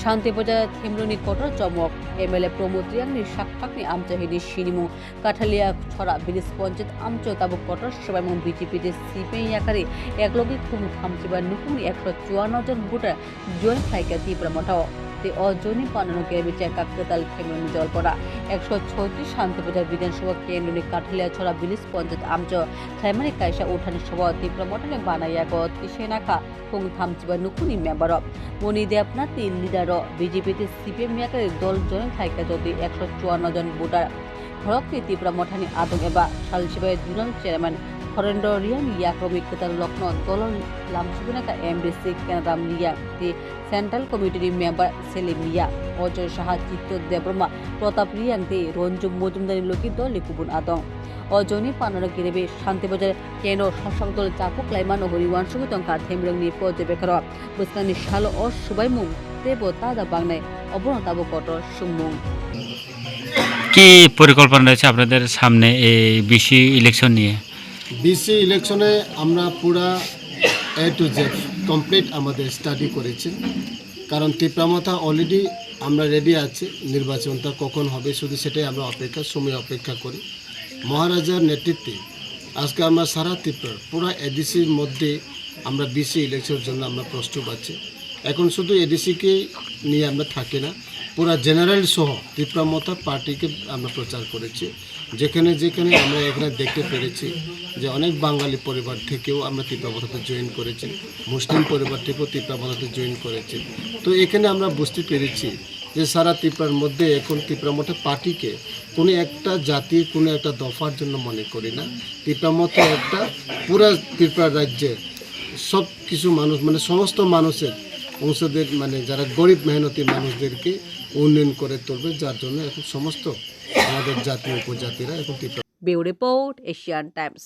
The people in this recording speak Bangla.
शांतिप्रजा थेमरुनि कठोर चमक एमएलए प्रमोद रियांनि साक्षातनि आमचाहिनि सिनिमु काठालिया छड़ा ब्रिज पंचायत आमचो ताबु कठोर सबाइमु बीजेपी सीपीआई याकारि एकलगे खुम थामजिबा नुकुमनि 154 जन भोटार जॉइन खाइका तीव्र मठाव ते अजनी पानानो केबिचा काकताल थेमरुनि जलपड़ा 136 शांतिप्रजा विधानसभा केन्द्रनि काठालिया छड़ा ब्रिज पंचायत आमचो थाइमानि कायसा उठानि सभा तीव्र मठाने बानायाको तिसेनाखा खुम थामजिबा नुकुनि मेम्बर मणि देवनाथ लिडार बीजेपी सीपीएम याकारि दल जॉइन खाइका जदि 154 जन भोटार भड़कनि तीव्र मठानि आदम एबा सालसिबाय जुनाल चेयरमैन हरेंद्र रियान याक्रमिक कतार लक्ष्ण दल लामसुबिनाका एमडीसी केनाराम लिया ती सेंट्रल कमिटी मेम्बर सेलिम लिया अजय साहा चित्त देवबर्मा प्रताप रियान ती रंजू मजुमदारी लोकी दल लिकुबुन आदम अजनी पानानो गिरेबे शांतिप्रजा केनो शासक दल चापुक लाइमान हरिवान सुगतंका थेमरंनि पर्यवेक्षक बुसकानि सालो अ सुबाइमु तेबो तादा बांनाय अबनताबो कठोर सुमुं কি পরিকল্পনা রয়েছে আপনাদের সামনে এই বিসি ইলেকশন নিয়ে? বিসি ইলেকশনে আমরা পুরা এ টু জেড কমপ্লিট আমাদের স্টাডি করেছি, কারণ তীব্রমতা অলরেডি আমরা রেডি আছি। নির্বাচনটা কখন হবে শুধু সেটাই আমরা সময় অপেক্ষা করি। মহারাজার নেতৃত্বে আজকে আমরা সারা ত্রিপুরার পুরা এডিসির মধ্যে আমরা বিসি ইলেকশনের জন্য আমরা প্রস্তুত আছি। এখন শুধু এডিসিকে নিয়ে আমরা থাকি না, পুরা জেনারেল সহ তীব্রমতা পার্টিকে আমরা প্রচার করেছি। যেখানে যেখানে আমরা এখানে দেখতে পেরেছি যে অনেক বাঙালি পরিবার থেকেও আমরা তীব্রমতাতে জয়েন করেছি, মুসলিম পরিবার থেকেও তীব্রমতাতে জয়েন করেছি। তো এখানে আমরা বুঝতে পেরেছি যে সারা ত্রিপুরার মধ্যে এখন তীব্রমতা পার্টিকে কোনো একটা জাতির কোনো একটা দফার জন্য মনে করি না। তীব্রমতা একটা পুরা ত্রিপুরা রাজ্যের সব কিছু মানুষ মানে সমস্ত মানুষের অংশদের মানে যারা গরিব মেহনতি মানুষদেরকে উন্নয়ন করে তুলবে, যার জন্য এখন সমস্ত আমাদের জাতীয় উপজাতিরা এখন ব্যুরো রিপোর্ট এশিয়ান টাইমস।